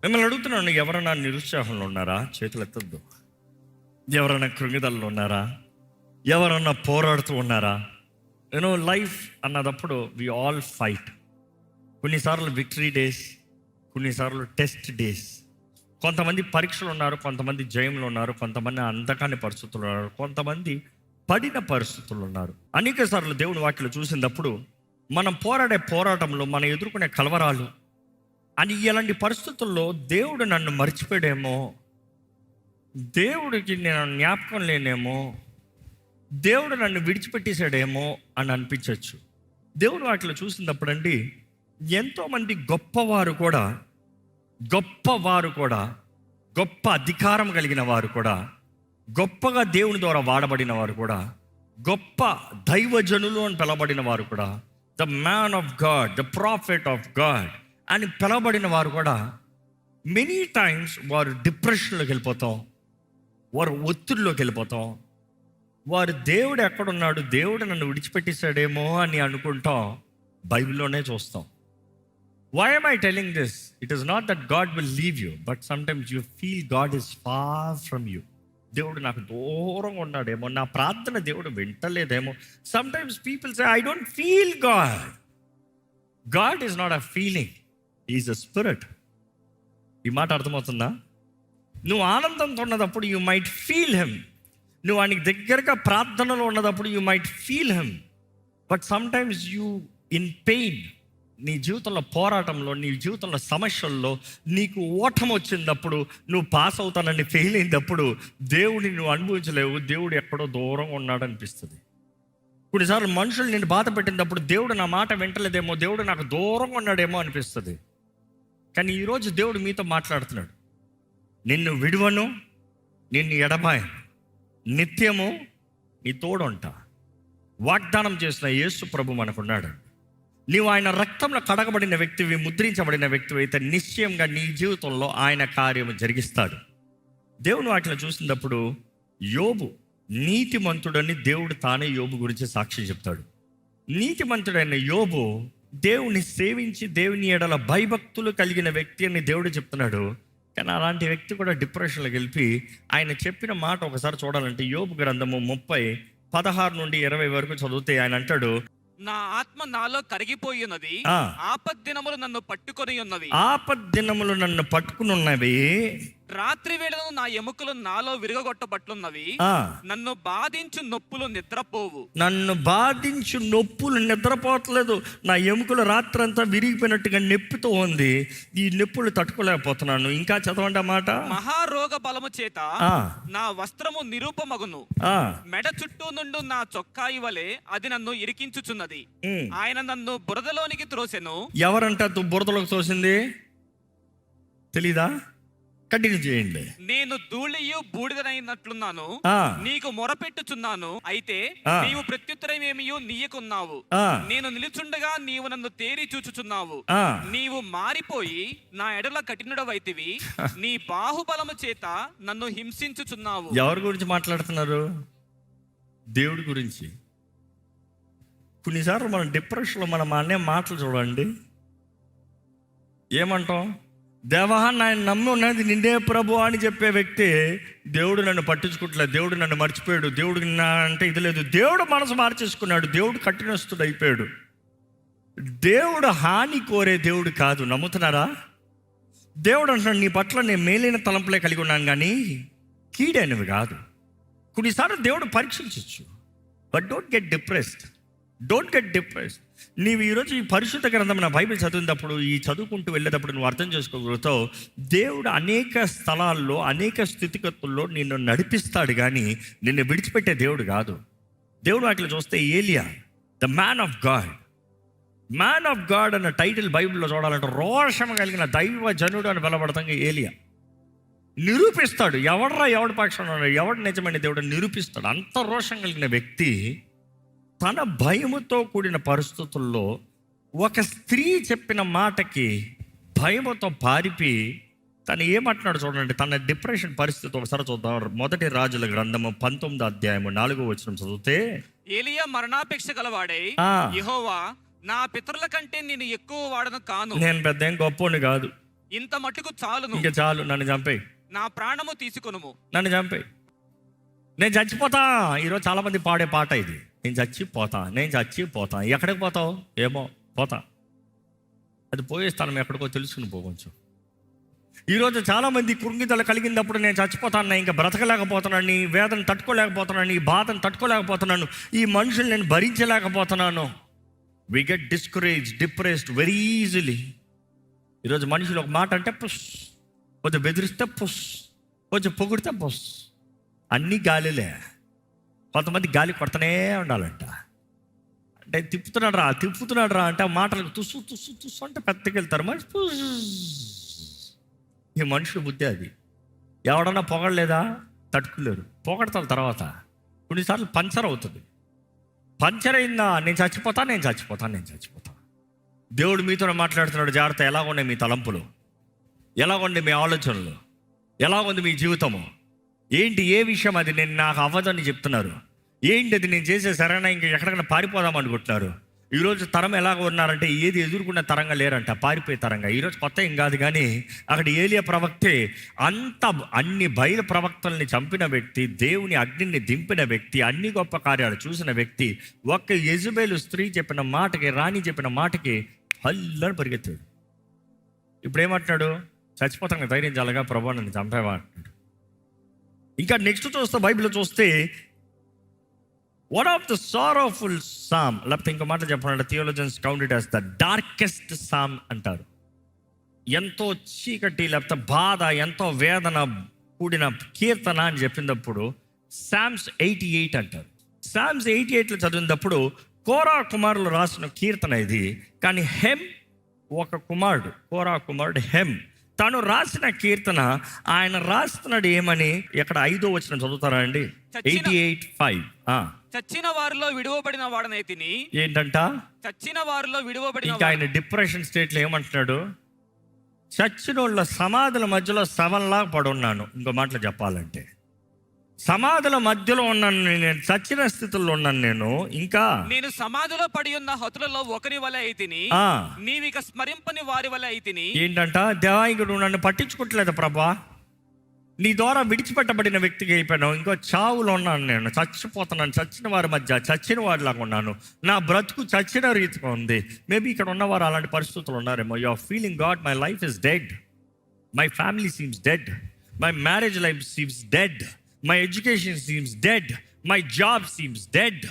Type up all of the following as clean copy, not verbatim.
మిమ్మల్ని అడుగుతున్నాను, ఎవరైనా నిరుత్సాహంలో ఉన్నారా? చేతులు ఎత్తద్దు. ఎవరైనా కృంగిదల్లో ఉన్నారా? ఎవరన్నా పోరాడుతూ ఉన్నారా? లైఫ్ అన్నదప్పుడు వి ఆల్ ఫైట్. కొన్నిసార్లు విక్టరీ డేస్, కొన్నిసార్లు టెస్ట్ డేస్. కొంతమంది పరీక్షలు ఉన్నారు, కొంతమంది జయంలో ఉన్నారు, కొంతమంది అందకాని పరిస్థితులు ఉన్నారు, కొంతమంది పడిన పరిస్థితులు ఉన్నారు. అనేక సార్లు దేవుని వాక్యలు చూసినప్పుడు మనం పోరాడే పోరాటంలో మనం ఎదుర్కొనే కలవరాలు అని ఇలాంటి పరిస్థితుల్లో దేవుడు నన్ను మర్చిపోయాడేమో, దేవుడికి నేను జ్ఞాపకం లేనేమో, దేవుడు నన్ను విడిచిపెట్టేశాడేమో అని అనిపించవచ్చు. దేవుని వాక్యలు చూసినప్పుడండి ఎంతోమంది గొప్పవారు కూడా, గొప్ప అధికారం కలిగిన వారు కూడా, గొప్పగా దేవుని ద్వారా వాడబడిన వారు కూడా, గొప్ప దైవజనులు అని పిలవబడిన వారు కూడా, the man of God, the prophet of God అని పిలవబడిన వారు కూడా మెనీ టైమ్స్ వారు డిప్రెషన్లోకి వెళ్ళిపోతాం, వారు ఒత్తిడిలోకి వెళ్ళిపోతాం, వారు దేవుడు ఎక్కడున్నాడు, దేవుడు నన్ను విడిచిపెట్టేశాడేమో అని అనుకుంటాం. బైబిల్లోనే చూస్తాం. Why am I telling this? It is not that God will leave you, but sometimes you feel God is far from you. దేవుడు నాకు దూరంగా ఉన్నాడేమో, నా ప్రార్థన దేవుడు వింటలేదేమో. Sometimes people say, I don't feel God. God is not a feeling. He is a spirit. ఈ మాట అర్థమవుతుందా? నువ్వు ఆనందంతో ఉన్నదప్పుడు యూ మైట్ ఫీల్ హిమ్. నువ్వు ఆయనకి దగ్గరగా ప్రార్థనలో ఉన్నదప్పుడు you might feel him. But sometimes you in pain, నీ జీవితంలో పోరాటంలో, నీ జీవితంలో సమస్యల్లో నీకు ఓటం వచ్చినప్పుడు, నువ్వు పాస్ అవుతానని ఫెయిల్ అయినప్పుడు దేవుడిని నువ్వు అనుభవించలేవు. దేవుడు ఎక్కడో దూరంగా ఉన్నాడు అనిపిస్తుంది. కొన్నిసార్లు మనుషులు నేను బాధ పెట్టినప్పుడు దేవుడు నా మాట వింటలేదేమో, దేవుడు నాకు దూరంగా ఉన్నాడేమో అనిపిస్తుంది. కానీ ఈరోజు దేవుడు మీతో మాట్లాడుతున్నాడు. నిన్ను విడువను, నిన్ను ఎడబాయను, నిత్యము నీ తోడుంటా. వాగ్దానం చేసిన యేసు ప్రభు మనకున్నాడు. నీవు ఆయన రక్తంలో కడగబడిన వ్యక్తివి, ముద్రించబడిన వ్యక్తివి అయితే నిశ్చయంగా నీ జీవితంలో ఆయన కార్యము జరిగిస్తాడు. దేవుని వాటిని చూసినప్పుడు యోబు నీతిమంతుడని దేవుడు తానే యోబు గురించి సాక్షి చెప్తాడు. నీతిమంతుడైన యోబు దేవుని సేవించి దేవుని ఎడల భయభక్తులు కలిగిన వ్యక్తి అని దేవుడు చెప్తున్నాడు. కానీ అలాంటి వ్యక్తి కూడా డిప్రెషన్లోకి వెళ్ళి ఆయన చెప్పిన మాట ఒకసారి చూడాలంటే యోబు గ్రంథము 30:16-20 వరకు చదివితే ఆయన అంటాడు, నా ఆత్మ నాలో కరిగిపోయినది, ఆపద్దినములు నన్ను పట్టుకొని ఉన్నవి. ఆపద్దినములు నన్ను పట్టుకుని ఉన్నవి, రాత్రి వేళను నా ఎముకలు నాలో విరగొట్టబట్లున్నవి. నన్ను బాధించు నొప్పులు నిద్రపోవు. నన్ను బాధించు నొప్పులు నిద్రపోవట్లేదు. నా ఎముకలు రాత్రంతా విరిగిపోయినట్టుగా నొప్పితో ఉంది. ఈ నొప్పులు తట్టుకోలేకపోతున్నాను. ఇంకా చదవండి ఆ మాట. మహారోగ బలము చేత నా వస్త్రము నిరూపమగును, మెడ చుట్టూ నుండి నా చొక్కాయి వలె అది నన్ను ఇరికించుచున్నది. ఆయన నన్ను బురదలోనికి త్రోసెను. ఎవరంట బురదలోకి తోసింది? తెలీదా? కంటిన్యూ చేయండి. నేను ధూళియు బూడిదనైనట్లున్నాను, నీకు మొరపెట్టుచున్నాను, అయితే నీవు ప్రత్యుత్తరమేమియు నీయకున్నావు. నేను నిలుచుండగా నీవు నన్ను తేరి చూచుచున్నావు. నీవు మారిపోయి నా ఎడల కఠినుడవైతివి, నీ బాహుబలము చేత నన్ను హింసించుచున్నావు. ఎవరి గురించి మాట్లాడుతున్నారు? దేవుడి గురించి. కొన్నిసార్లు మనం డిప్రెషన్లో మనం అనే మాటలు చూడండి. ఏమంటాం? దేవా నాయన నమ్మి ఉన్నది నిండే ప్రభు అని చెప్పే వ్యక్తి దేవుడు నన్ను పట్టించుకుంటలేదు, దేవుడు నన్ను మర్చిపోయాడు, దేవుడు నా అంటే ఇది లేదు, దేవుడు మనసు మార్చేసుకున్నాడు, దేవుడు కఠినస్తుడు అయిపోయాడు. దేవుడు హాని కోరే దేవుడు కాదు. నమ్ముతున్నారా? దేవుడు అంటున్నాడు, నీ పట్ల నేను మేలైన తలంపులే కలిగి ఉన్నాను కానీ కీడైనవి కాదు. కొన్నిసార్లు దేవుడు పరీక్షించవచ్చు. But don't get depressed. నీవు ఈరోజు ఈ పరిశుద్ధ గ్రంథం నా బైబిల్ చదివినప్పుడు, ఈ చదువుకుంటూ వెళ్ళేటప్పుడు నువ్వు అర్థం చేసుకోగలుగుతావు, దేవుడు అనేక స్థలాల్లో అనేక స్థితిగతుల్లో నిన్ను నడిపిస్తాడు కానీ నిన్ను విడిచిపెట్టే దేవుడు కాదు. దేవుడు వాటిలో చూస్తే ఏలియా, ద మ్యాన్ ఆఫ్ గాడ్ అన్న టైటిల్ బైబిల్లో చూడాలంటే రోషం కలిగిన దైవ జనుడు అని బలపడతాం. ఏలియా నిరూపిస్తాడు ఎవడి పక్షాన ఉన్నాడు, ఎవడు నిజమైన దేవుడు నిరూపిస్తాడు. అంత రోషం కలిగిన వ్యక్తి తన భయముతో కూడిన పరిస్థితుల్లో ఒక స్త్రీ చెప్పిన మాటకి భయముతో పారిపి తను ఏమంటున్నాడు చూడండి. తన డిప్రెషన్ పరిస్థితి ఒకసారి చూద్దాం. 1 రాజుల గ్రంథము 19:4 చదివితే, ఏలియా మరణాపేక్ష గలవాడే, యెహోవా నా పితరుల కంటే నేను ఎక్కువ వాడను కాను. నేను పెద్ద ఏం గొప్పని కాదు. ఇంత మట్టుకు చాలును. ఇంకా చాలు, నన్ను చంపేయి, నా ప్రాణము తీసుకొనుము. నన్ను చంపేయి, నేను చచ్చిపోతా. ఈరోజు చాలా మంది పాడే పాట ఇది, నేను చచ్చిపోతా, నేను చచ్చిపోతా. ఎక్కడికి పోతావు? ఏమో, పోతా. అది పోయే స్థానం ఎక్కడికో తెలుసుకుని కొంచెం. ఈరోజు చాలామంది కృంగిదలు కలిగినప్పుడు నేను చచ్చిపోతాను, ఇంకా బ్రతకలేకపోతున్నాను, ఈ వేదన తట్టుకోలేకపోతున్నాను, ఈ బాధను తట్టుకోలేకపోతున్నాను, ఈ మనుషులు నేను భరించలేకపోతున్నాను. We get discourage, depressed very easily. ఈరోజు మనుషులు ఒక మాట అంటే పుష్, కొంచెం బెదిరిస్తే పుష్, కొంచెం పొగిడితే పుష్, అన్నీ గాలిలే. కొంతమంది గాలి కొడతనే ఉండాలంట. అంటే తిప్పుతున్నాడు రా అంటే ఆ మాటలకు తుస్సు తుస్సు తుస్సు అంటే పెద్దకి వెళ్తారు మనిషి. ఈ మనుషుల బుద్ధి అది. ఎవడన్నా పొగడలేదా? తట్టుకోలేరు, పొగడతారు. తర్వాత కొన్నిసార్లు పంచర్ అవుతుంది. పంచర్ అయిందా, నేను చచ్చిపోతా. దేవుడు మీతో మాట్లాడుతున్నాడు, జాగ్రత్త. ఎలాగున్నాయి మీ తలంపులు, ఎలాగుండే మీ ఆలోచనలు, ఎలాగుంది మీ జీవితము, ఏంటి, ఏ విషయం అది నేను నాకు అవ్వదని చెప్తున్నారు, ఏంటి అది నేను చేసే సరైన, ఇంకా ఎక్కడికైనా పారిపోదాం అనుకుంటున్నారు. ఈరోజు తరం ఎలాగ ఉన్నారంటే ఏది ఎదుర్కొన్న తరంగా లేరంట, పారిపోయే తరంగా. ఈరోజు కొత్త ఏం కాదు, కానీ అక్కడ ఏలియా ప్రవక్తే అన్ని బయలు ప్రవక్తల్ని చంపిన వ్యక్తి, దేవుని అగ్నిని దింపిన వ్యక్తి, అన్ని గొప్ప కార్యాలు చూసిన వ్యక్తి. ఒక్క యెజబెలు స్త్రీ చెప్పిన మాటకి, రాణి చెప్పిన మాటకి హల్లని పరిగెత్తాడు. ఇప్పుడు ఏమంటున్నాడు? చచ్చిపోతాను, ధైర్యం చాలగా, ప్రభు నన్ను చంపేవా అంటున్నాడు. ఇంకా నెక్స్ట్ చూస్తే, బైబిల్లో చూస్తే, one of the sorrowful psalm, లేకపోతే ఇంకో మాట చెప్పాలంటే theologians count it as the darkest psalm అంటారు. ఎంతో చీకటి, లేకపోతే బాధ, ఎంతో వేదన కూడిన కీర్తన అని చెప్పినప్పుడు సామ్స్ 88 అంటారు. సామ్స్ 88లో చదివినప్పుడు కోరా కుమారులు రాసిన కీర్తన ఇది. కానీ హెమ్ ఒక కుమారుడు, కోరా కుమారుడు హెమ్, తను రాసిన కీర్తన. ఆయన రాస్తున్నాడు ఏమని? ఇక్కడ 5వ వచనం చదువుతారా అండి? 88:5. చచ్చిన వారిలో విడువబడిన వాడనైతిని. ఏంటంట? చచ్చిన వారిలో విడువబడిన. ఇంకా ఆయన డిప్రెషన్ స్టేట్లో ఏమంటున్నాడు? చచ్చిన వాళ్ళ సమాధుల మధ్యలో శవంలా పడున్నాను. ఇంకో మాటలు చెప్పాలంటే సమాధుల మధ్యలో ఉన్నాను నేను, చచ్చిన స్థితిలో ఉన్నాను నేను. ఇంకా నేను సమాధిలో పడి ఉన్న హతులలో ఒకరి వలె అయితిని, నీవిక స్మరింపని వారి వలె అయితిని. ఏంటంట? దేవా, ఇంక నువ్వు నన్ను పట్టించుకోవట్లేదు ప్రభా, నీ ద్వారా విడిచిపెట్టబడిన వ్యక్తికి అయిపోయినావు. ఇంకో చావులో ఉన్నాను నేను, చచ్చిపోతున్నాను, చచ్చిన వారి మధ్య చచ్చిన వారిలాగా ఉన్నాను, నా బ్రతుకు చచ్చిన రీతిగా ఉంది. మేబీ ఇక్కడ ఉన్నవారు అలాంటి పరిస్థితులు ఉన్నారేమో. You are feeling God, my life is dead, my family seems dead, my marriage life seems dead, my education seems dead, my job seems dead.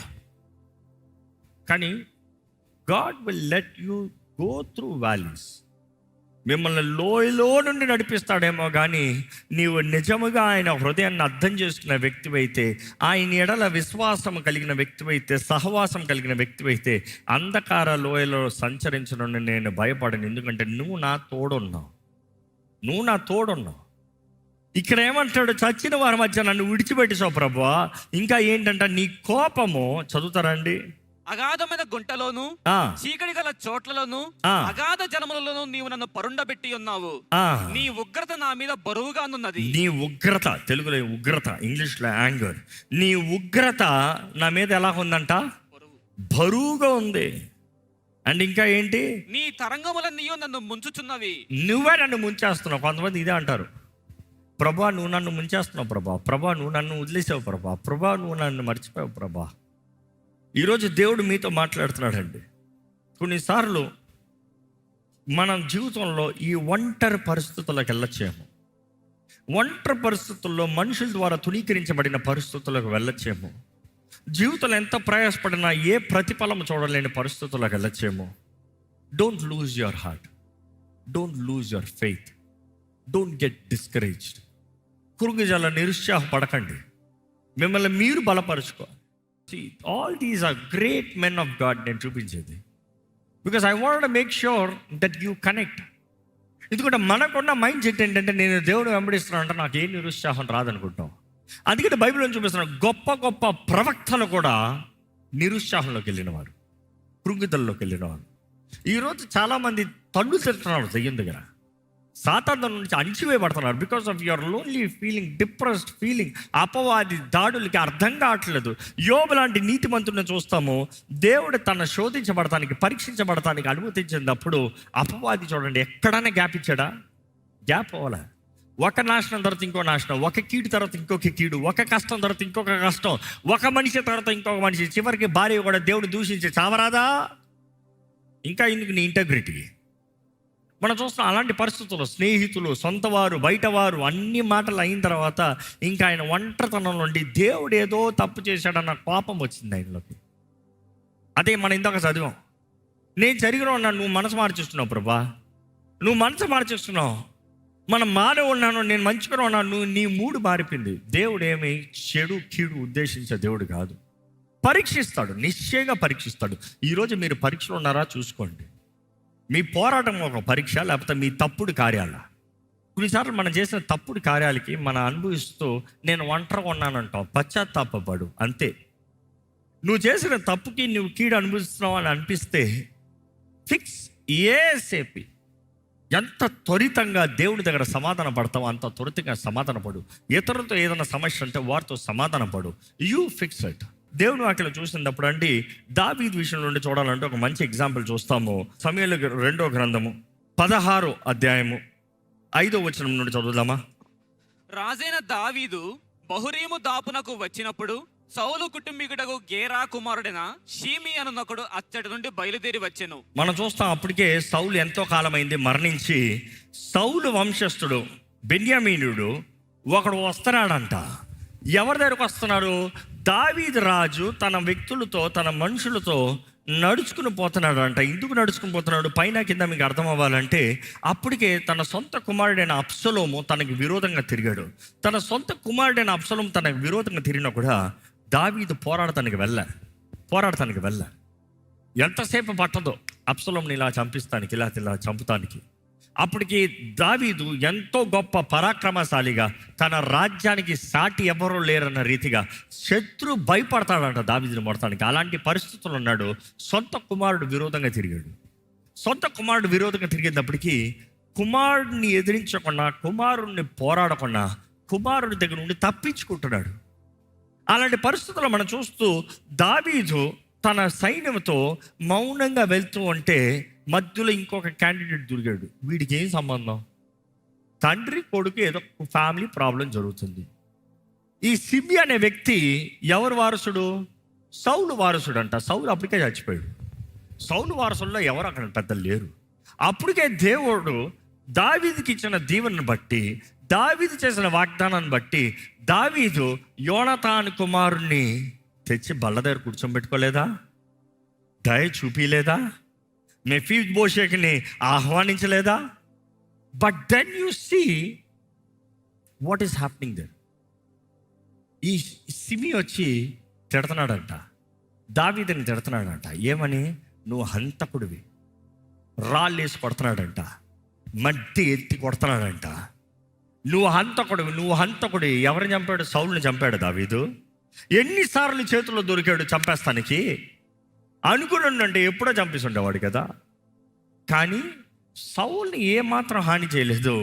కానీ God will let you go through valleys. మిమ్మల్ని లోయలో నుండి నడిపిస్తాడేమో, కానీ నీవు నిజముగా ఆయన హృదయాన్ని అర్థం చేసుకున్న వ్యక్తివైతే, ఆయన ఎడల విశ్వాసం కలిగిన వ్యక్తివైతే, సహవాసం కలిగిన వ్యక్తివైతే, అంధకార లోయలో సంచరించడం నేను భయపడను. ఎందుకంటే నువ్వు నా తోడున్నావు. ఇక్కడ ఏమంటాడు? చచ్చిన వారి మధ్య నన్ను విడిచిపెట్టేసావు ప్రభువా. ఇంకా ఏంటంట? నీ కోపము, చదువుతారండి, అగాధమైన గుంటలోను, చీకటి గల చోట్లలోను, అగాధ జలములలోను నీవు నన్ను పరుండబెట్టి ఉన్నావు. నీ ఉగ్రత నా మీద బరువుగానున్నది. నీ ఉగ్రత, తెలుగులో ఉగ్రత, ఇంగ్లీష్ లో యాంగర్. నీ ఉగ్రత నా మీద ఎలా ఉందంట? బరువుగా ఉంది. అండ్ ఇంకా ఏంటి? నీ తరంగములన్నీ నన్ను ముంచుచున్నవి. నువ్వే నన్ను ముంచేస్తున్నావు. కొంతమంది ఇదే అంటారు, ప్రభా నువ్వు నన్ను ముంచేస్తున్నావు ప్రభా, నువ్వు నన్ను వదిలేసావు ప్రభా, నువ్వు నన్ను మర్చిపోయావు ప్రభా. ఈరోజు దేవుడు మీతో మాట్లాడుతున్నాడండి. కొన్నిసార్లు మనం జీవితంలో ఈ ఒంటరి పరిస్థితులకు వెళ్ళచ్చేమో, ఒంటరి పరిస్థితుల్లో మనుషుల ద్వారా తుణీకరించబడిన పరిస్థితులకు వెళ్ళచ్చేమో, జీవితంలో ఎంత ప్రయాసపడినా ఏ ప్రతిఫలం చూడలేని పరిస్థితులకు వెళ్ళచ్చేమో. Don't lose your heart, don't lose your faith, don't get discouraged. కురుగుజాల నిరుత్సాహపడకండి, మిమ్మల్ని మీరు బలపరుచుకో. All these are great men of God నేను చూపించేది, because I want to make sure that you connect. ఎందుకంటే మనకున్న మైండ్ సెట్ ఏంటంటే, నేను దేవుడు వెంబడిస్తున్నాను అంటే నాకు ఏ నిరుత్సాహం రాదనుకుంటాం. అందుకని బైబిల్లో చూపిస్తున్నాను, గొప్ప గొప్ప ప్రవక్తలు కూడా నిరుత్సాహంలోకి వెళ్ళినవారు, కృంగిదల్లోకి వెళ్ళినవారు. ఈరోజు చాలామంది తల్లు తింటున్నారు దెయ్యం దగ్గర, సాతాను నుంచి అణిచివేయబడుతున్నారు. Because of your lonely feeling, depressed feeling. అపవాది దాడులకి అర్థం కావట్లేదు. యోబు లాంటి నీతిమంతుడిని చూస్తాము, దేవుడు తన శోధించబడటానికి, పరీక్షించబడటానికి అనుమతించినప్పుడు అపవాది చూడండి ఎక్కడైనా గ్యాప్ ఇచ్చాడా? గ్యాప్ అవ్వాలా. ఒక నాశనం తర్వాత ఇంకో నాశనం, ఒక కీడు తర్వాత ఇంకొక కీడు, ఒక కష్టం తర్వాత ఇంకొక కష్టం, ఒక మనిషి తర్వాత ఇంకొక మనిషి, చివరికి భార్య కూడా దేవుడు దూషించి చావరాదా? ఇంకా ఎందుకు నీ ఇంటగ్రిటీ? మనం చూస్తాం అలాంటి పరిస్థితుల్లో స్నేహితులు, సొంతవారు, బయటవారు అన్ని మాటలు అయిన తర్వాత ఇంకా ఆయన ఒంటరితనం నుండి దేవుడు ఏదో తప్పు చేశాడన్న కోపం వచ్చింది ఆయనలోకి. అదే మనం ఇందాక చదివాం, నేను జరిగిన ఉన్నాను, నువ్వు మనసు మార్చేస్తున్నావు ప్రభా, నువ్వు మనసు మార్చేస్తున్నావు, మనం మారే ఉన్నాను, నేను మంచిగా ఉన్నాను, నీ మూడు మారిపోయింది. దేవుడు ఏమి చెడు కీడు ఉద్దేశించే దేవుడు కాదు. పరీక్షిస్తాడు, నిశ్చయంగా పరీక్షిస్తాడు. ఈరోజు మీరు పరీక్షలు ఉన్నారా చూసుకోండి. మీ పోరాటం ఒక పరీక్ష, లేకపోతే మీ తప్పుడు కార్యాల. కొన్నిసార్లు మనం చేసిన తప్పుడు కార్యాలకి మనం అనుభవిస్తూ నేను ఒంటరిగా ఉన్నానంటావు, పశ్చాత్తాపడు, అంతే. నువ్వు చేసిన తప్పుకి నువ్వు కీడు అనుభవిస్తున్నావు అని అనిపిస్తే ఫిక్స్ ఏసేపి ఎంత త్వరితంగా దేవుడి దగ్గర సమాధాన పడతావు అంత త్వరితంగా సమాధాన పడు. ఇతరులతో ఏదైనా సమస్య అంటే వారితో సమాధాన పడు. You fix it. దేవుని వాక్యలో చూసినప్పుడు అండి దావీదు విషయం నుండి చూడాలంటే ఒక మంచి ఎగ్జాంపుల్ చూస్తాము. సమూయేలు 2వ గ్రంథము 16వ అధ్యాయము 5వ వచనం నుండి చదువుదామా. రాజైన దావీదు బహురీము దాపునకు వచ్చినప్పుడు సౌలు కుటుంబీకుడకు గేరా కుమారుడైన షీమి అనునొకడు అచ్చటి నుండి బయలుదేరి వచ్చెను. మనం చూస్తాం అప్పటికే సౌలు ఎంతో కాలమైంది మరణించి, సౌలు వంశస్థుడు బెన్యామీనుడు ఒకడు వస్తున్నాడంట. ఎవరి దగ్గరకు వస్తున్నాడు? దావీదు రాజు తన వ్యక్తులతో, తన మనుషులతో నడుచుకుని పోతున్నాడు అంట. ఎందుకు నడుచుకుని పోతున్నాడు పైన కింద మీకు అర్థం అవ్వాలంటే, అప్పటికే తన సొంత కుమారుడైన అబ్షలోము తనకి విరోధంగా తిరిగాడు. తన సొంత కుమారుడైన అబ్షలోము తనకు విరోధంగా తిరిగినా కూడా దావీదు పోరాడటానికి వెళ్ళ ఎంతసేపు పట్టదో అబ్షలోముని ఇలా చంపిస్తానికి, ఇలా చంపుతానికి. అప్పటికి దావీదు ఎంతో గొప్ప పరాక్రమశాలిగా, తన రాజ్యానికి సాటి ఎవరూ లేరన్న రీతిగా శత్రు భయపడతాడంట దావీదుని మొడతానికి. అలాంటి పరిస్థితులు ఉన్నాడు. సొంత కుమారుడు విరోధంగా తిరిగేటప్పటికీ కుమారుడిని ఎదిరించకుండా, కుమారుడిని పోరాడకుండా, కుమారుడి దగ్గర నుండి తప్పించుకుంటున్నాడు. అలాంటి పరిస్థితుల్లో మనం చూస్తూ దావీదు తన సైన్యంతో మౌనంగా వెళ్తూ ఉంటే మధ్యలో ఇంకొక క్యాండిడేట్ దొరికాడు. వీడికి ఏం సంబంధం? తండ్రి కొడుకు ఏదో ఫ్యామిలీ ప్రాబ్లం జరుగుతుంది. ఈ సిబి అనే వ్యక్తి ఎవరు వారసుడు? సౌలు వారసుడు అంట. సౌలు అప్పటికే చచ్చిపోయాడు. సౌలు వారసుల్లో ఎవరు అక్కడ పెద్దలు లేరు. అప్పటికే దేవుడు దావీదుకి ఇచ్చిన దీవెనను బట్టి, దావీదు చేసిన వాగ్దానాన్ని బట్టి దావీదు యోనతాను కుమారుణ్ణి తెచ్చి బల్ల దగ్గర కూర్చోబెట్టుకోలేదా? దయ చూపిలేదా? మెఫీబోషెతుని ఆహ్వానించలేదా? But then you see what is happening there. ఈ సిమి వచ్చి తిడుతున్నాడంట, దావీదుని తిడుతున్నాడంట. ఏమని? నువ్వు హంతకుడివి. రాళ్ళేసి కొడుతున్నాడంట, మట్టి ఎత్తి కొడుతున్నాడంట. నువ్వు హంతకుడివి. ఎవరిని చంపాడు? సౌలుని చంపాడు దావీదు. ఎన్నిసార్లు చేతుల్లో దొరికాడు చంపేస్తానికి? అనుకున్నాడంటే ఎప్పుడో చంపేస్తుండేవాడు కదా. కానీ సౌలుని ఏమాత్రం హాని చేయలేదు.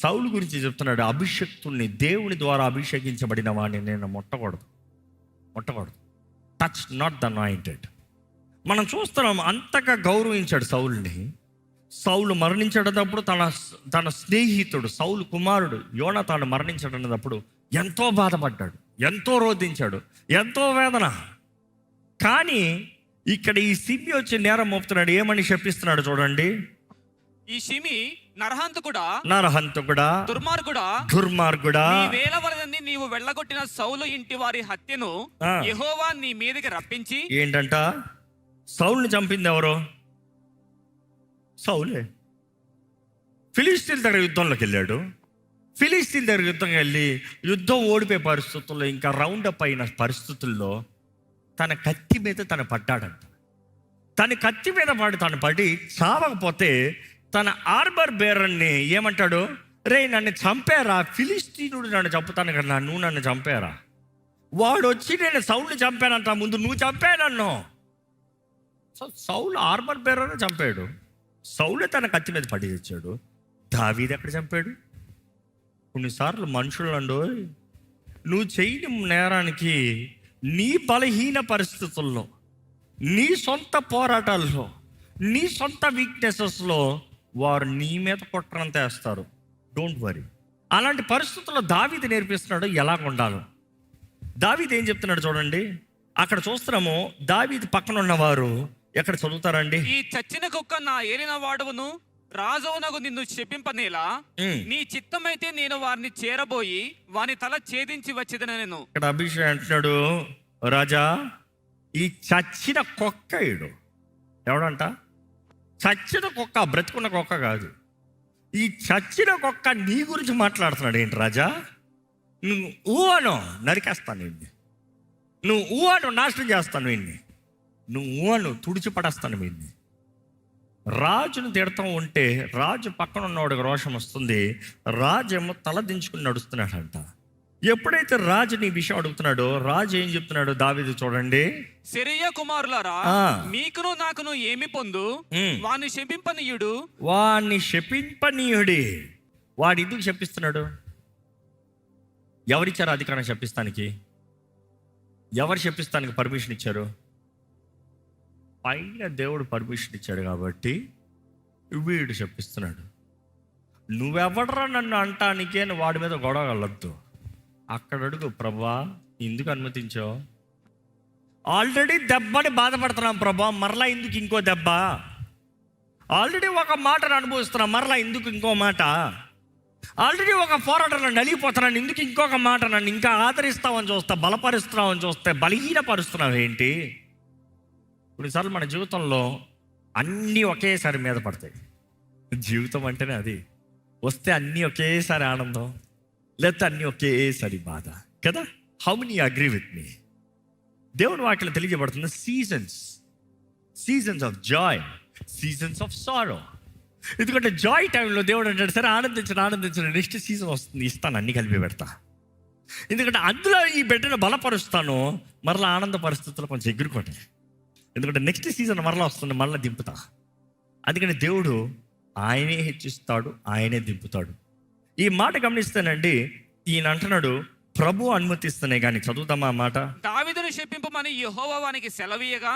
సౌలు గురించి చెప్తున్నాడు, అభిషక్తుల్ని, దేవుని ద్వారా అభిషేకించబడిన వాడిని నేను ముట్టకూడదు. Touch not the anointed. మనం చూస్తున్నాం అంతగా గౌరవించాడు సౌలుని. సౌలు మరణించేటప్పుడు తన స్నేహితుడు సౌలు కుమారుడు యోనతాను మరణించడప్పుడు ఎంతో బాధపడ్డాడు, ఎంతో రోధించాడు, ఎంతో వేదన. కానీ ఇక్కడ ఈ సిమి వచ్చి నేరం మోపుతున్నాడు. ఏమని శపిస్తున్నాడు చూడండి. ఈ షిమి నరహంతకుడా, దుర్మార్గుడా, నీ వేల వలనని నీవు వెళ్ళగొట్టిన సౌలు ఇంటి వారి హత్యను యెహోవా నీ మీదకి రప్పించి. ఏంటంట? సౌలుని చంపింది ఎవరు? సౌలే. ఫిలిస్తీన్ల దగ్గర యుద్ధంలోకి వెళ్ళాడు. ఫిలిస్తీన్ల దగ్గర యుద్ధం ఓడిపోయే పరిస్థితుల్లో, ఇంకా రౌండప్ అయిన పరిస్థితుల్లో తన కత్తి మీద తను పడ్డాడంట. తను పడి చావకపోతే తన ఆర్బర్ బేరర్ని ఏమంటాడు? రే నన్ను చంపారా, ఫిలిస్తీనుడు నన్ను చంపుతాను కదా, నువ్వు నన్ను చంపారా? వాడు వచ్చి నేను సౌలుని చంపానంట, ముందు నువ్వు చంపానన్ను. సౌలు ఆర్బర్ బేరర్ని చంపాడు. సౌలే తన కత్తి మీద పడి తెచ్చాడు. దావీదు ఎక్కడ చంపాడు? కొన్నిసార్లు మనుషులు నువ్వు చేయని నేరానికి నీ బలహీన పరిస్థితుల్లో, నీ సొంత పోరాటాల్లో, నీ సొంత వీక్నెసెస్లో వారు నీ మీద కుట్రంత వేస్తారు. Don't worry. అలాంటి పరిస్థితుల్లో దావీదు నేర్పిస్తున్నాడు ఎలా ఉండాలో. దావీదు ఏం చెప్తున్నాడు చూడండి, అక్కడ చూస్తున్నాము. దావీదు పక్కన ఉన్నవారు ఎక్కడ చదువుతారండి? ఈ చచ్చిన కుక్క నా ఏలిన వాడవును రాజవునకు నిన్ను శపింపనేలా, నీ చిత్తమైతే నేను వారిని చేరబోయి వాని తల ఛేదించి వచ్చేదని. నేను ఇక్కడ అభిషేక్ అంటున్నాడు, రాజా ఈ చచ్చిన కుక్క ఇడు ఎవడంట? చచ్చిన కుక్క, బ్రతుకున్న కుక్క కాదు. ఈ చచ్చిన కుక్క నీ గురించి మాట్లాడుతున్నాడు ఏంటి రాజా? నువ్వు ఊహను నరికేస్తాను వీడిని, నువ్వు ఊహను నాశనం చేస్తాను వీడిని, నువ్వు ఊహను తుడిచిపడేస్తాను వీడిని. రాజును తిడతా ఉంటే రాజు పక్కన ఉన్నవాడికి రోషం వస్తుంది. రాజు ఏమో తల దించుకుని నడుస్తున్నాడంట. ఎప్పుడైతే రాజు నీ విషయం అడుగుతున్నాడో రాజు ఏం చెప్తున్నాడు దావీదు చూడండి, సెరూయా కుమారులారా, మీకును నాకును ఏమి పొందు? వాణ్ణి శపింపనీయుడు, వాణ్ణి శపింపనీయుడి. వాడు ఎందుకు శపిస్తున్నాడు? ఎవరిచ్చారు అధికారం శపిస్తానికి? ఎవరు శపిస్తానికి పర్మిషన్ ఇచ్చారు? పైన దేవుడు పర్మిషన్ ఇచ్చాడు కాబట్టి వీడు శపిస్తున్నాడు. నువ్వెవడరా నన్ను అంటానికే నువ్వు వాడి మీద గొడవ వెళ్ళొద్దు. అక్కడ అడుగు, ప్రభా ఎందుకు అనుమతించావు? ఆల్రెడీ దెబ్బని బాధపడుతున్నాం ప్రభా, మరలా ఎందుకు ఇంకో దెబ్బ? ఆల్రెడీ ఒక మాటను అనుభవిస్తున్నాం, మరలా ఎందుకు ఇంకో మాట? ఆల్రెడీ ఒక పోరాటంలో నలిగిపోతున్నాను, ఎందుకు ఇంకొక మాట? నన్ను ఇంకా ఆదరిస్తావని చూస్తా, బలపరుస్తున్నావని చూస్తే బలహీనపరుస్తున్నావు ఏంటి? కొన్నిసార్లు మన జీవితంలో అన్నీ ఒకేసారి మీద పడతాయి. జీవితం అంటేనే అది. వస్తే అన్నీ ఒకేసారి ఆనందం, లేకపోతే అన్నీ ఒకేసారి బాధ కదా. How many agree with me? దేవుని వాక్యం తెలియజేయబడుతుంది, seasons of joy, seasons of sorrow. ఎందుకంటే జాయ్ టైంలో దేవుడు అంటాడు, సరే ఆనందించండి, నెక్స్ట్ సీజన్ వస్తుంది, ఇస్తాను, అన్ని కలిపి పెడతా. ఎందుకంటే అందులో ఈ బిడ్డను బలపరుస్తాను, మరలా ఆనంద పరిస్థితుల్లో కొంచెం ఎగురుకోండి. ఎందుకంటే నెక్స్ట్ సీజన్ మరలా వస్తుంది, మరలా దింపుతా. అందుకని దేవుడు ఆయనే హెచ్చిస్తాడు, ఆయనే దింపుతాడు. ఈ మాట గమనిస్తానండి. ఈయన అంటున్నాడు ప్రభు అనుమతిస్తేనే కానీ. చదువుతామా మాట? దావీదును శపింపమని యెహోవా వానికి సెలవీయగా,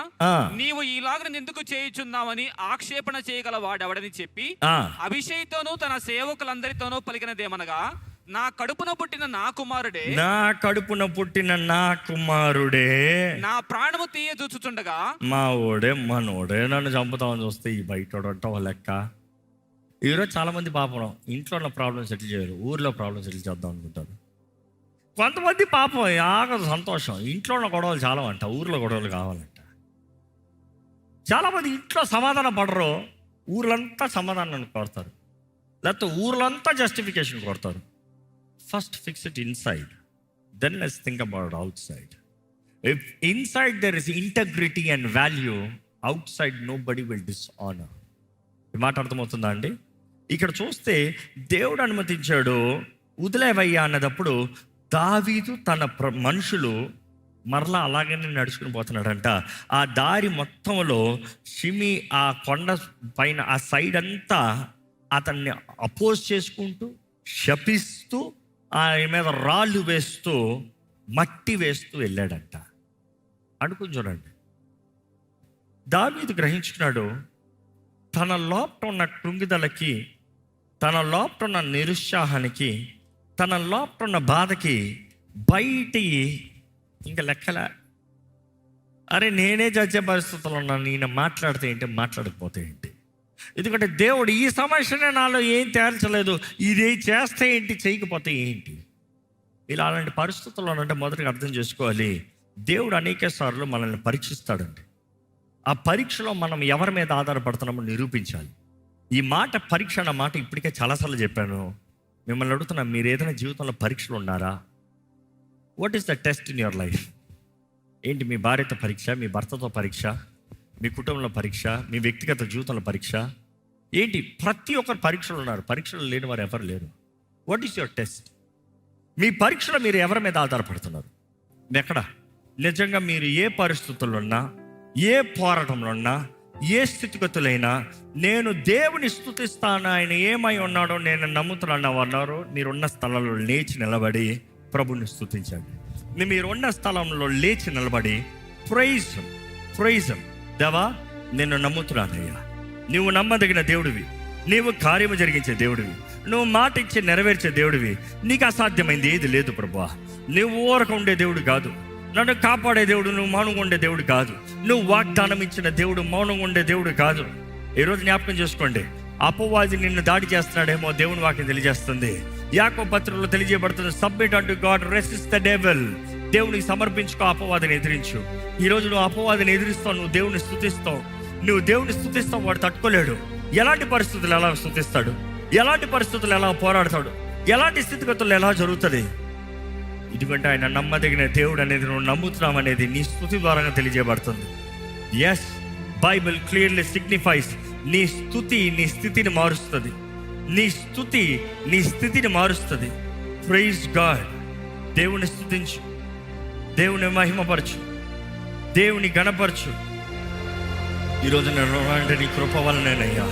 నీవు ఈలాగ ఎందుకు చేయుచున్నావని ఆక్షేపణ చేయగల వాడెవడని చెప్పి అభిషేక్తోనూ తన సేవకులందరితోనూ పలికినదేమనగా, నా కడుపున పుట్టిన నా కుమారుడే, నా ప్రాణము తీయ చూచుచుండగా, మా ఓడే మనోడే నన్ను చంపుతామని చూస్తే ఈ బయట లెక్క. ఈరోజు చాలా మంది పాపం ఇంట్లో ఉన్న ప్రాబ్లమ్ సెటిల్ చేయరు, ఊర్లో ప్రాబ్లమ్ సెటిల్ చేద్దాం అనుకుంటారు. కొంతమంది పాపం ఆగదు సంతోషం, ఇంట్లో ఉన్న గొడవలు చాలా అంట, ఊర్లో గొడవలు కావాలంట. చాలామంది ఇంట్లో సమాధానం పడరు, ఊర్లంతా సమాధానం కోరుతారు, లేకపోతే ఊర్లంతా జస్టిఫికేషన్ కోరుతారు. First fix it inside, then let's think about outside. If inside there is integrity and value, outside nobody will dishonour. ఈ మాట అర్థమవుతుందా అండి? ఇక్కడ చూస్తే దేవుడు అనుమతించాడు, వదిలేవయ్యా అన్నదప్పుడు దావీదు తన మనుషులు మరలా అలాగనే నడుచుకుని పోతున్నాడంట. ఆ దారి మొత్తంలో షిమి ఆ కొండ పైన ఆ సైడ్ అంతా అతన్ని అపోజ్ చేసుకుంటూ, శపిస్తూ, ఆయన మీద రాళ్ళు వేస్తూ, మట్టి వేస్తూ వెళ్ళాడంట. అనుకుని చూడండి, దావీదు గ్రహించుకున్నాడు తన లోపల ఉన్న కృంగిదలకి, తన లోపల ఉన్న నిరుత్సాహానికి, తన లోపల ఉన్న బాధకి బయటి ఇంకా లెక్కలే. అరే నేనే చచ్చే పరిస్థితుల్లో ఉన్నాను, నేను మాట్లాడితే ఏంటి, మాట్లాడకపోతే ఏంటి? ఎందుకంటే దేవుడు ఈ సమస్యనే నాలో ఏం తేల్చలేదు, ఇది చేస్తే ఏంటి, చేయకపోతే ఏంటి? ఇలా అలాంటి పరిస్థితుల్లో అంటే మొదటిగా అర్థం చేసుకోవాలి, దేవుడు అనేక సార్లు మనల్ని పరీక్షిస్తాడండి. ఆ పరీక్షలో మనం ఎవరి మీద ఆధారపడుతున్నామో నిరూపించాలి. ఈ మాట పరీక్ష అన్న మాట ఇప్పటికే చాలాసార్లు చెప్పాను. మిమ్మల్ని అడుగుతున్నా, మీరు ఏదైనా జీవితంలో పరీక్షలు ఉన్నారా? What is the test in your life? ఏంటి? మీ భార్యతో పరీక్ష, మీ భర్తతో పరీక్ష, మీ కుటుంబంలో పరీక్ష, మీ వ్యక్తిగత జీవితంలో పరీక్ష ఏంటి? ప్రతి ఒక్కరు పరీక్షలు ఉన్నారు, పరీక్షలు లేని వారు ఎవరు లేరు. What is your test? మీ పరీక్షలో మీరు ఎవరి మీద ఆధారపడుతున్నారు? ఎక్కడ? నిజంగా మీరు ఏ పరిస్థితుల్లో ఉన్నా, ఏ పోరాటంలో ఉన్నా, ఏ స్థితిగతులైనా నేను దేవుని స్తుతిస్తాను, ఆయన ఏమై ఉన్నాడో నేను నమ్ముతున్నాను అన్నారు. మీరున్న స్థలంలో లేచి నిలబడి ప్రభుని స్తుతించండి. మీరున్న స్థలంలో లేచి నిలబడి ప్రైజ్ దేవా, నేను నమ్ముతున్నానయ్యా, నువ్వు నమ్మదగిన దేవుడివి, నీవు కార్యము జరిగించే దేవుడివి, నువ్వు మాట ఇచ్చి నెరవేర్చే దేవుడివి. నీకు అసాధ్యమైంది ఏది లేదు ప్రభువా. నువ్వు ఊరక ఉండే దేవుడు కాదు, నన్ను కాపాడే దేవుడు నువ్వు మౌనంగా ఉండే దేవుడు కాదు, నువ్వు వాగ్దానం ఇచ్చిన దేవుడు మౌనంగా ఉండే దేవుడు కాదు. ఈరోజు జ్ఞాపకం చేసుకోండి, అపవాది నిన్ను దాడి చేస్తున్నాడేమో దేవుని వాక్యం తెలియజేస్తుంది. యాకోబు పత్రికలో తెలియజేయబడుతుంది, submit unto God, resist the devil. దేవునికి సమర్పించుకో, అపవాదిని ఎదిరించు. ఈరోజు నువ్వు అపవాదిని ఎదిరిస్తావు, నువ్వు దేవుని స్తుతిస్తావు. నువ్వు దేవుని స్తుతిస్తావు, వాడు తట్టుకోలేడు. ఎలాంటి పరిస్థితులు ఎలా స్తుతిస్తాడు, ఎలాంటి పరిస్థితులు ఎలా పోరాడతాడు, ఎలాంటి స్థితిగతులు ఎలా జరుగుతుంది? ఎందుకంటే ఆయన నమ్మదగిన దేవుడు అనేది నువ్వు నమ్ముతున్నావు అనేది నీ స్తుతి ద్వారా తెలియజేయబడుతుంది. ఎస్, బైబిల్ క్లియర్లీ సిగ్నిఫైస్, నీ స్తుతి నీ స్థితిని మారుస్తుంది. నీ స్తుతి నీ స్థితిని మారుస్తుంది. Praise God. దేవుని స్తుతించు, దేవుని మహిమపరచు, దేవుని గణపరచు. ఈరోజు నేను అంటే నీ కృప వలనేనయ్యా.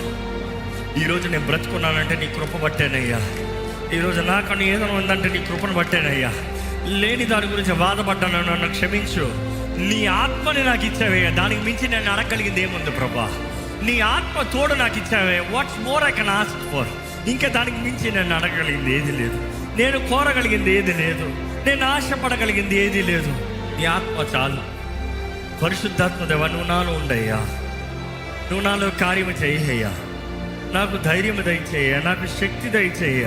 ఈరోజు నేను బ్రతుకున్నానంటే నీ కృప బట్టేనయ్యా. ఈరోజు నాకన్నా ఏదైనా ఉందంటే నీ కృపను బట్టేనయ్యా. లేని దాని గురించి బాధపడ్డాను, నన్ను క్షమించు. నీ ఆత్మని నాకు ఇచ్చావయ్యా, దానికి మించి నేను అడగలిగింది ఏముంది ప్రభా? నీ ఆత్మ తోడు నాకు ఇచ్చావే. What's more I can ask for? ఇంకా దానికి మించి నేను అడగలిగింది ఏది లేదు, నేను కోరగలిగింది ఏది లేదు, నేను ఆశపడగలిగింది ఏది లేదు. నీ ఆత్మ చాలు. పరిశుద్ధాత్మ దేవా, నువ్వు నాలో ఉండయ్యా, నువ్వు నాలో కార్యము చేయ్యా. నాకు ధైర్యం దయచేయ, నాకు శక్తి దయచేయ.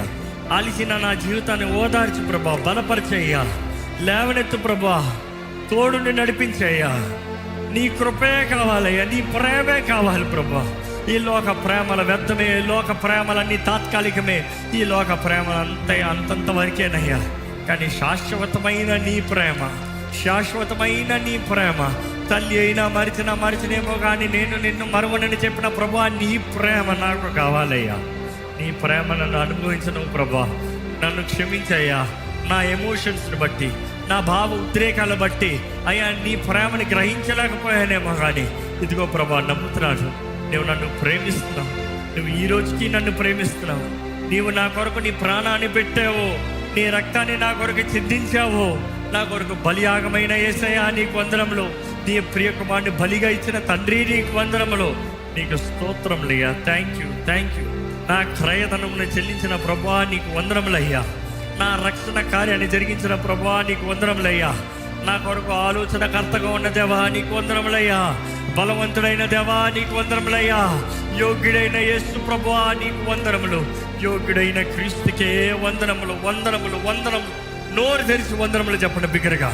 అలిసిన నా జీవితాన్ని ఓదార్చి ప్రభా, బలపరిచేయ్యా, లేవనెత్తు ప్రభా, తోడుని నడిపించేయ్యా. నీ కృపే కావాలయ్యా, నీ ప్రేమే కావాలి ప్రభా. ఈ లోక ప్రేమల వ్యర్థమే, ఈ లోక ప్రేమలన్నీ తాత్కాలికమే, ఈ లోక ప్రేమలు అంతంత వరకేనయ్యా. కానీ శాశ్వతమైన నీ ప్రేమ, శాశ్వతమైన నీ ప్రేమ, తల్లి అయినా మరిచినేమో కానీ నేను నిన్ను మరువనని చెప్పిన ప్రభా, నీ ప్రేమ నాకు కావాలయ్యా. నీ ప్రేమ నన్ను అనుభవించను ప్రభా. నన్ను క్షమించయ్యా, నా ఎమోషన్స్ని బట్టి, నా భావ ఉద్రేకాలను బట్టి అయ్యా నీ ప్రేమని గ్రహించలేకపోయానేమో కానీ ఇదిగో ప్రభా, నమ్ముతున్నాను నువ్వు నన్ను ప్రేమిస్తున్నావు. నువ్వు ఈ రోజుకి నన్ను ప్రేమిస్తున్నావు. నీవు నా కొరకు నీ ప్రాణాన్ని పెట్టావు, నీ రక్తాన్ని నా కొరకు చిందించావు. నా కొరకు బలియాగమైన యేసయ్యా నీకు వందనములు. నీ ప్రియ కుమారుని బలిగా ఇచ్చిన తండ్రి నీకు వందనములు. నీకు స్తోత్రములయ్యా. Thank you, thank you. నా క్రయధనమును చెల్లించిన ప్రభువా నీకు వందనములయ్యా. నా రక్షణ కార్యాన్ని జరిగించిన ప్రభువా నీకు వందనములయ్యా. నా కొరకు ఆలోచనకర్తగా ఉన్న దేవా నీకు వందనములయ్యా. బలవంతుడైన దేవా నీకు వందనములయ్యా. యోగ్యుడైన యేసు ప్రభువా నీకు వందనములు. యోగ్యుడైన క్రీస్తుకే వందనములు, వందనములు, వందనములు. నోరు తెరిచి వందనములు చెప్పండి బిగ్గరగా.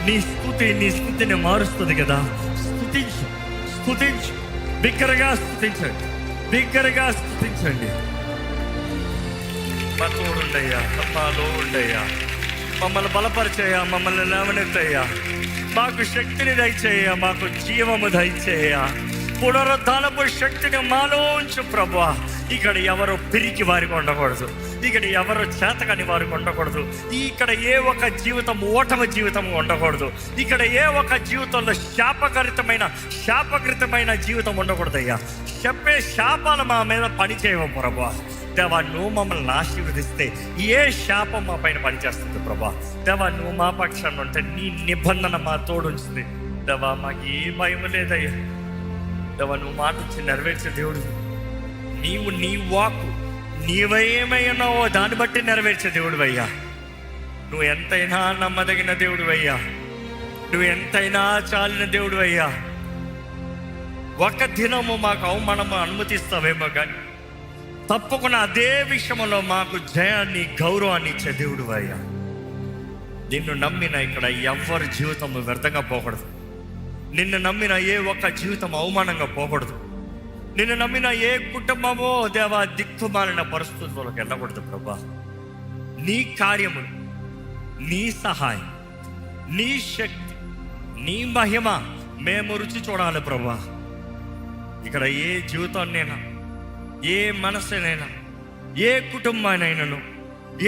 నీ స్థుతిని మారుస్తుంది కదా. స్తుతించు, స్తుతించు, బిగ్గరగా స్తుతించండి, బిగ్గరగా స్తుతించండి. మా తోడుండయ్యా, మాలో ఉండయ్యా, మమ్మల్ని బలపరిచేయ, మమ్మల్ని లేవనెత్తయ్యా. మాకు శక్తిని దయచేయ, మాకు జీవము దయచేయ. పునరుద్ధానపు శక్తిని మాలో ఉంచు ప్రభువా. ఇక్కడ ఎవరు పిరికి వారికి ఉండకూడదు, ఇక్కడ ఎవరు చేతకాని వారికి ఉండకూడదు. ఇక్కడ ఏ ఒక్క జీవితం ఓటమి జీవితం ఉండకూడదు. ఇక్కడ ఏ ఒక్క జీవితంలో శాపకృతమైన జీవితం ఉండకూడదు అయ్యా. చెప్పే శాపాలు మా మీద పని చేయవు ప్రభా. దేవా, నువ్వు మమ్మల్ని ఆశీర్వదిస్తే ఏ శాపం మా పైన పనిచేస్తుంది ప్రభా. దేవా, నువ్వు మా పక్షాన్ని ఉంటే నీ నిబంధన మా తోడుంచుతుంది. దేవా, మాకు ఏ భయం లేదయ్యా. దేవా, నువ్వు మాట ఇచ్చి నెరవేర్చే దేవుడు. నీవు నీ వాక్కు నీవేమై ఉన్నావో దాన్ని బట్టి నెరవేర్చే దేవుడు అయ్యా. నువ్వు ఎంతైనా నమ్మదగిన దేవుడు అయ్యా. నువ్వు ఎంతైనా చాలిన దేవుడు అయ్యా. ఒక దినము మాకు అవమానము అనుమతిస్తావేమో కానీ తప్పకుండా అదే విషయంలో మాకు జయాన్ని, గౌరవాన్ని ఇచ్చే దేవుడు అయ్యా. నిన్ను నమ్మిన ఇక్కడ ఎవరి జీవితం వ్యర్థంగా పోకూడదు. నిన్ను నమ్మిన ఏ ఒక్క జీవితం అవమానంగా పోకూడదు. నిన్ను నమ్మిన ఏ కుటుంబమో దేవా దిక్కుమాలిన పరిస్థితుల్లోకి వెళ్ళకూడదు ప్రభా. నీ కార్యములు, నీ సహాయం, నీ శక్తి, నీ మహిమ మేము రుచి చూడాలి ప్రభా. ఇక్కడ ఏ జీవితాన్నైనా, ఏ మనసునైనా, ఏ కుటుంబానైనాను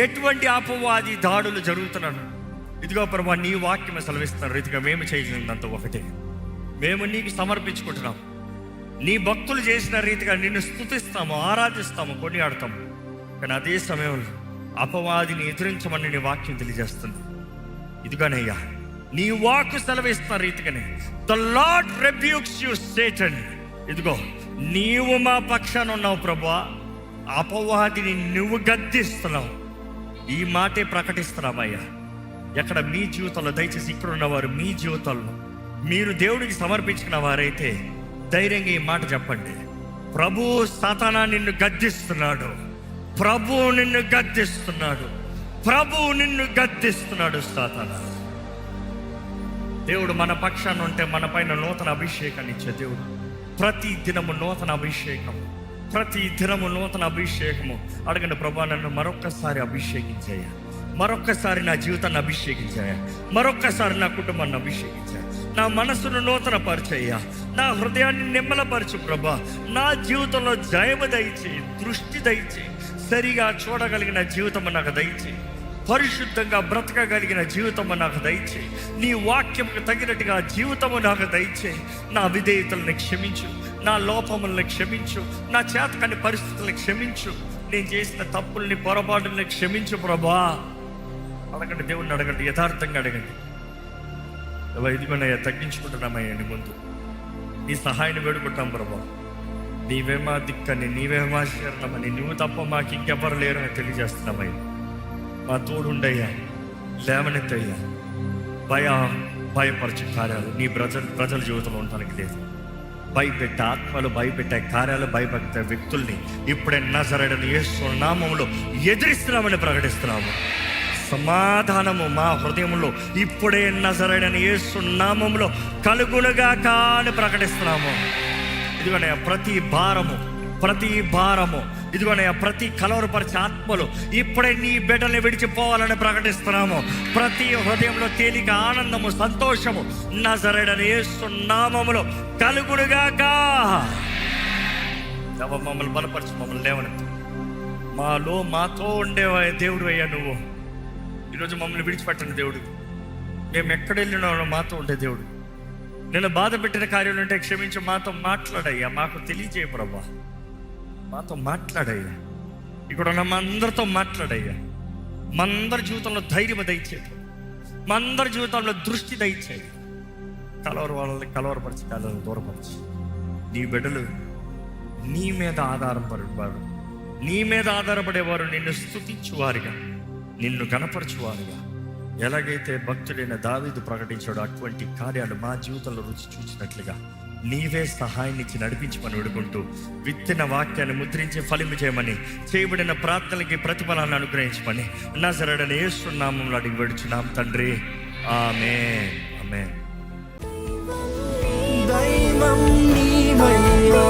ఎటువంటి అపవాది దాడులు జరుగుతున్నాను ఇదిగో ప్రభా, నీ వాక్యం సెలవిస్తున్న రీతిగా మేము చేయగలిగినంత ఒకటే మేము నీకు సమర్పించుకుంటున్నాం. నీ భక్తులు చేసిన రీతిగా నిన్ను స్తుతిస్తాము, ఆరాధిస్తాము, కొనియాడతాము. కానీ అదే సమయంలో అపవాదిని ఎదిరించమని నీ వాక్యం తెలియజేస్తుంది. ఇదిగోనయ్యా, నీ వాక్కు సెలవిస్తున్న రీతిగానే the lord rebukes you Satan. ఇదిగో నీవు మా పక్షాన ఉన్నావు ప్రభువా. అపవాదిని నువ్వు గద్దిస్తున్నావు. ఈ మాటే ప్రకటిస్తున్నామయ్యా. ఎక్కడ మీ జీవితంలో, దయచేసి ఇక్కడ ఉన్నవారు మీ జీవితంలో మీరు దేవుడికి సమర్పించిన వారైతే ధైర్యంగా ఈ మాట చెప్పండి. ప్రభు సాతానా నిన్ను గద్దిస్తున్నాడు, ప్రభు నిన్ను గద్దిస్తున్నాడు, ప్రభు నిన్ను గద్దిస్తున్నాడు సాతానా. దేవుడు మన పక్షాన ఉంటే మన పైన నూతన అభిషేకాన్ని ఇచ్చే దేవుడు. ప్రతి దినము నూతన అభిషేకము, ప్రతి దినము నూతన అభిషేకము. అడగండి, ప్రభా నన్ను మరొక్కసారి అభిషేకించాయా, మరొక్కసారి నా జీవితాన్ని అభిషేకించాయా, మరొక్కసారి నా కుటుంబాన్ని అభిషేకించాయా, నా మనసును నూతన పరిచయ్యా, నా హృదయాన్ని నిమ్మలపరచు ప్రభా. నా జీవితంలో జయము దయచేయి, దృష్టి దయచేయి, సరిగా చూడగలిగిన జీవితము నాకు దయచేయి, పరిశుద్ధంగా బ్రతకగలిగిన జీవితము నాకు దయచేయి, నీ వాక్యముకు తగినట్టుగా జీవితము నాకు దయచేయి. నా విధేయతలను క్షమించు, నా లోపములను క్షమించు, నా చేతకాని పరిస్థితులను క్షమించు, నేను చేసిన తప్పుల్ని పొరపాటుల్ని క్షమించు ప్రభా. అడగండి, దేవుణ్ణి అడగండి, యథార్థంగా అడగండి. ఇదిగోనయ్యా, తగ్గించుకుంటున్నామయ్యా నీ ముందు, నీ సహాయాన్ని వేడుకుంటాం ప్రభా. నీవేమా దిక్కని, నీవేమా శరణమని, నువ్వు తప్ప మాకు ఇంకెవరు లేరు అని తెలియజేస్తున్నామయ్యా. మా తోడుండయ్యా, లేవనెత్తయ్యా. భయపరచే కార్యాలు నీ ప్రజల జీవితంలో ఉండడానికి లేదు. భయపెట్టే ఆత్మలు, భయపెట్టే కార్యాలు, భయపెట్టే వ్యక్తుల్ని ఇప్పుడే నజరేయుడైన యేసు నామములో ఎదిరిస్తున్నామని ప్రకటిస్తున్నాము. సమాధానము మా హృదయంలో ఇప్పుడే నజరేయుడైన యేసు నామములో కలుగునుగాక అని ప్రకటిస్తున్నాము. ఇదిగోనయ్యా, ప్రతి భారము ఇదిగోనయ్యా, ప్రతి కలవరపరిచే ఆత్మలు ఇప్పుడే నీ బిడ్డల్ని విడిచిపోవాలని ప్రకటిస్తున్నాము. ప్రతి హృదయంలో తేలిక, ఆనందము, సంతోషము నజరేయుడైన యేసు నామములో కలుగునుగాక. మమ్మల్ని బలపరచు, మమ్మల్ని లేవనెత్తు. మాతో ఉండేవా దేవుడు అయ్యా నువ్వు. ఈరోజు మమ్మల్ని విడిచిపెట్టండి దేవుడు. మేము ఎక్కడ వెళ్ళినా మాతో ఉండే దేవుడు. నేను బాధ పెట్టిన కార్యాలు ఉంటే క్షమించి మాతో మాట్లాడయ్యా, మాకు తెలియజేయ ప్రభా. మాతో మాట్లాడయ్యా, ఇక్కడ ఉన్న మా అందరితో మాట్లాడయ్యా. మా అందరి జీవితంలో ధైర్యం దయచేది, మా అందరి జీవితంలో దృష్టి దయచేది. వాళ్ళని కలవరపరిచి, కాళ్ళని దూరపరిచి, నీ బిడ్డలు నీ మీద ఆధారపడేవారు, నీ మీద ఆధారపడేవారు నిన్ను స్తుతించువారుగా, నిన్ను కనపరచువారుగా. ఎలాగైతే భక్తుడైన దావీదు ప్రకటించాడో అటువంటి కార్యాలు మా జీవితంలో రుచి చూసినట్లుగా నీవే సహాయాన్ని ఇచ్చి నడిపించమని వేడుకుంటూ, విత్తిన వాక్యాన్ని ముద్రించి ఫలింపు చేయమని, చేయబడిన ప్రార్థనలకి ప్రతిఫలాన్ని అనుగ్రహించమని నజరేయుడైన యేసు నామములో అడిగి వేడుచున్నాం తండ్రి. ఆమేన్, ఆమేన్. దైవం నీవయ్యా.